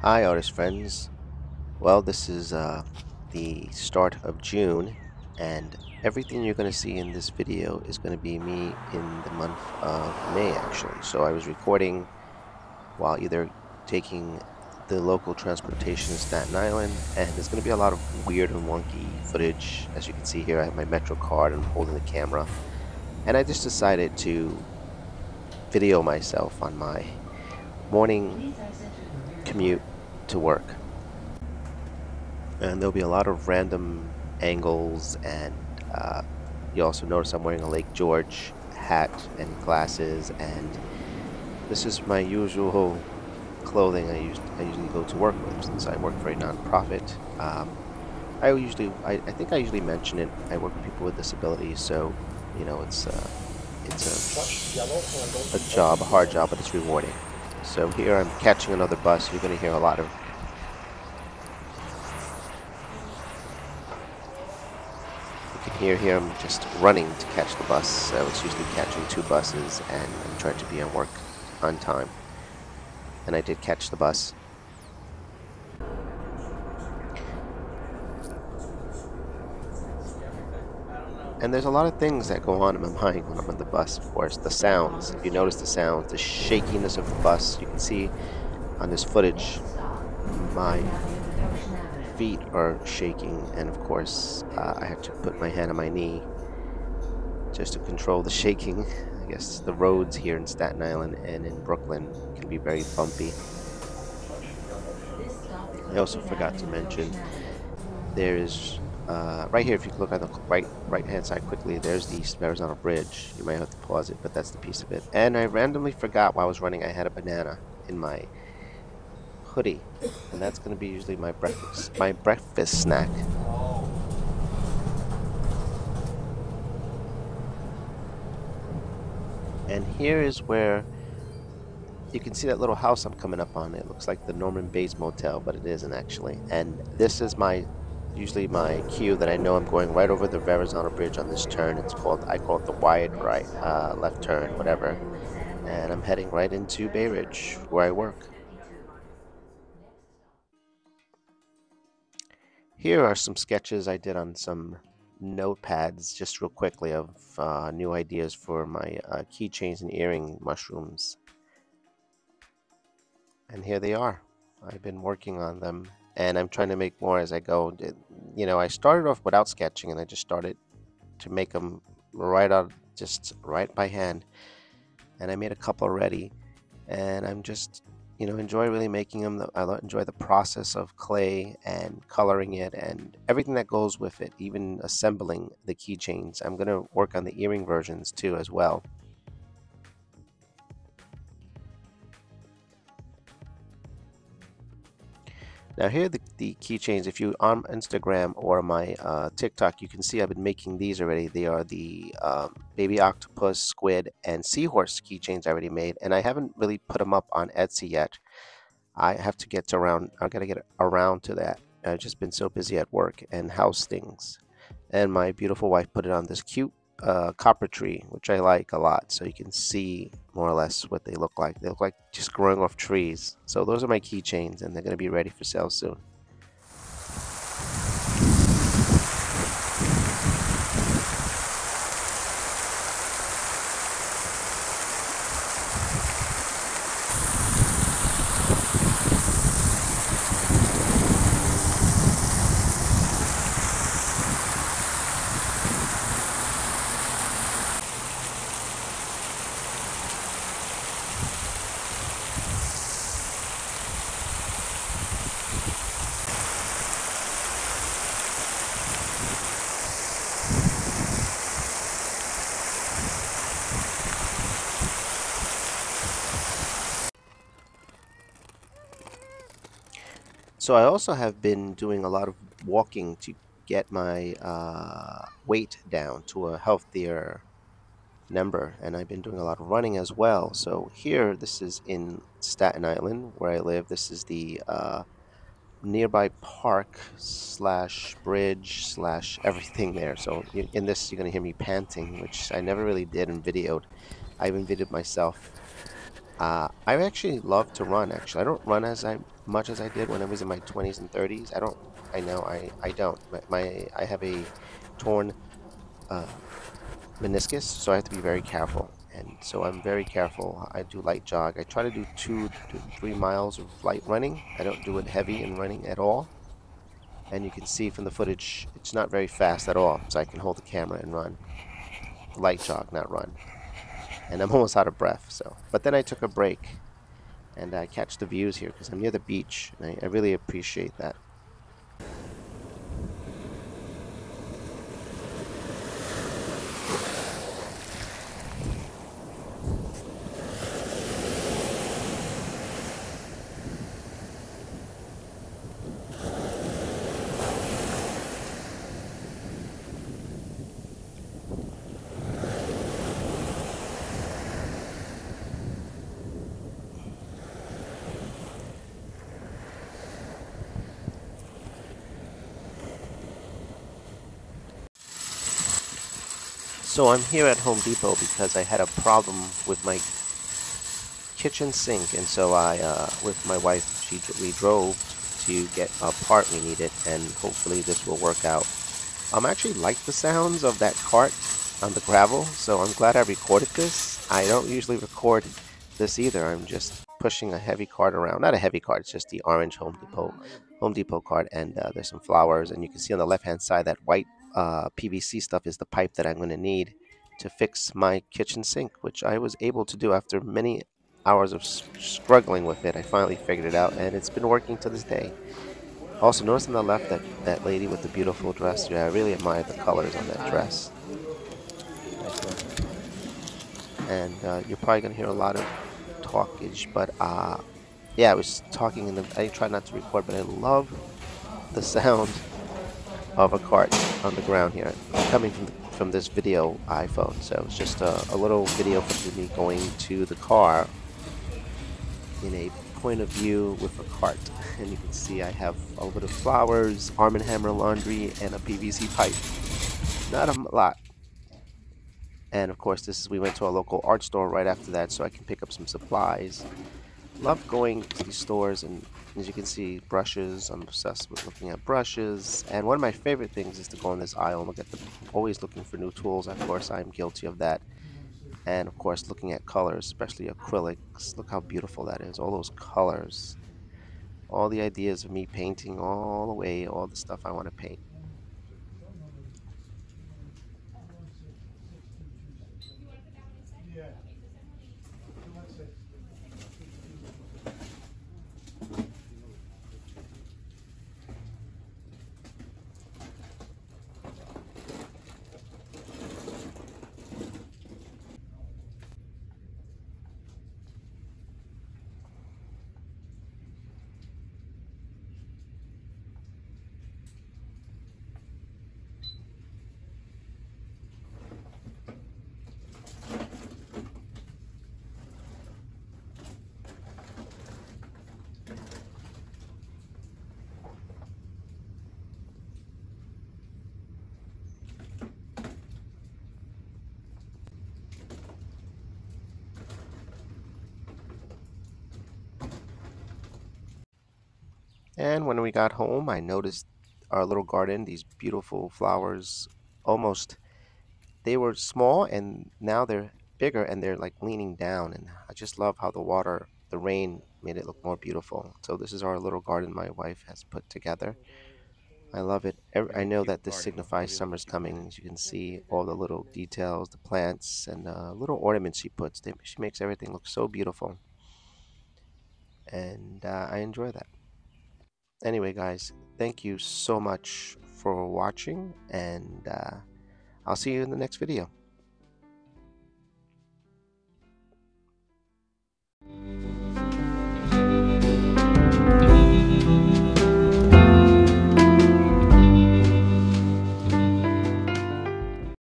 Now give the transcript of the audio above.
Hi, artist friends. Well, this is the start of June, and everything you're going to see in this video is going to be me in the month of May, actually. So I was recording while either taking the local transportation in Staten Island, and there's going to be a lot of weird and wonky footage. As you can see here, I have my Metro card and I'm holding the camera, and I just decided to video myself on my morning commute to work. And there'll be a lot of random angles, and you also notice I'm wearing a Lake George hat and glasses, and this is my usual clothing I usually go to work with since I work for a nonprofit. I think I usually mention it. I work with people with disabilities, so it's a job, a hard job, but it's rewarding. So here I'm catching another bus. You're going to hear a lot of. You can hear him just running to catch the bus. So it's usually catching two buses, and I'm trying to be at work on time. And I did catch the bus. And there's a lot of things that go on in my mind when I'm on the bus, of course. The sounds, if you notice the sounds, the shakiness of the bus, you can see on this footage, my feet are shaking, and of course, I had to put my hand on my knee just to control the shaking. I guess the roads here in Staten Island and in Brooklyn can be very bumpy. I also forgot to mention, there's right here, if you look at the right hand side quickly, there's the horizontal bridge. You might have to pause it, but that's the piece of it. And I randomly forgot while I was running I had a banana in my hoodie, and that's going to be usually my breakfast snack. And here is where you can see that little house I'm coming up on. It looks like the Norman Bates Motel, but it isn't actually. And this is usually my cue that I know I'm going right over the horizontal bridge on this turn. I call it the wide right, left turn, whatever. And I'm heading right into Bay Ridge, where I work. Here are some sketches I did on some notepads, just real quickly, of new ideas for my keychains and earring mushrooms. And here they are. I've been working on them, and I'm trying to make more as I go. I started off without sketching, and I just started to make them just right by hand. And I made a couple already, and I'm just enjoy really making them. I enjoy the process of clay and coloring it and everything that goes with it, even assembling the keychains. I'm going to work on the earring versions too as well. Now here are the keychains. If you on Instagram or my TikTok, you can see I've been making these already. They are the baby octopus, squid, and seahorse keychains I already made, and I haven't really put them up on Etsy yet. I have to get around. I gotta get around to that. I've just been so busy at work and house things. And my beautiful wife put it on this cute copper tree, which I like a lot. So you can see more or less what they look like. They look like just growing off trees. So those are my keychains, and they're gonna be ready for sale soon. So I also have been doing a lot of walking to get my weight down to a healthier number, and I've been doing a lot of running as well. So here, this is in Staten Island where I live. This is the nearby park slash bridge slash everything there. So in this, you're gonna hear me panting, which I never really did and videoed. I even videoed myself I actually love to run. Actually, I don't run as much as I did when I was in my 20s and 30s. I don't. I know I don't. I have a torn uh, meniscus, so I have to be very careful. And so I'm very careful. I do light jog. I try to do 2 to 3 miles of light running. I don't do it heavy in running at all. And you can see from the footage, it's not very fast at all. So I can hold the camera and run. Light jog, not run. And I'm almost out of breath. So, but then I took a break and I catch the views here because I'm near the beach, and I really appreciate that. So I'm here at Home Depot because I had a problem with my kitchen sink, and so with my wife, we drove to get a part we needed, and hopefully this will work out. I actually like the sounds of that cart on the gravel, so I'm glad I recorded this. I don't usually record this either. I'm just pushing a heavy cart around. Not a heavy cart, it's just the orange Home Depot cart, and there's some flowers, and you can see on the left-hand side that white PVC stuff is the pipe that I'm going to need to fix my kitchen sink, which I was able to do after many hours of struggling with it. I finally figured it out, and it's been working to this day. Also, notice on the left that lady with the beautiful dress. Yeah, I really admire the colors on that dress. Right there. And you're probably gonna hear a lot of talkage, but yeah, I was talking in the. I try not to record, but I love the sound of a cart on the ground here, coming from this video iPhone. So it's just a little video of me going to the car in a point of view with a cart, and you can see I have a little bit of flowers, Arm & Hammer laundry, and a PVC pipe. Not a lot. And of course, we went to a local art store right after that, so I can pick up some supplies. Love going to these stores, and as you can see, brushes. I'm obsessed with looking at brushes. And one of my favorite things is to go in this aisle and look at always looking for new tools. Of course, I'm guilty of that. And of course, looking at colors, especially acrylics. Look how beautiful that is. All those colors. All the ideas of me painting all the way, all the stuff I want to paint. And when we got home, I noticed our little garden, these beautiful flowers, almost, they were small and now they're bigger and they're like leaning down. And I just love how the rain made it look more beautiful. So this is our little garden my wife has put together. I love it. I know that this signifies summer's coming. As you can see, all the little details, the plants, and little ornaments she puts. She makes everything look so beautiful. And I enjoy that. Anyway, guys, thank you so much for watching, and I'll see you in the next video.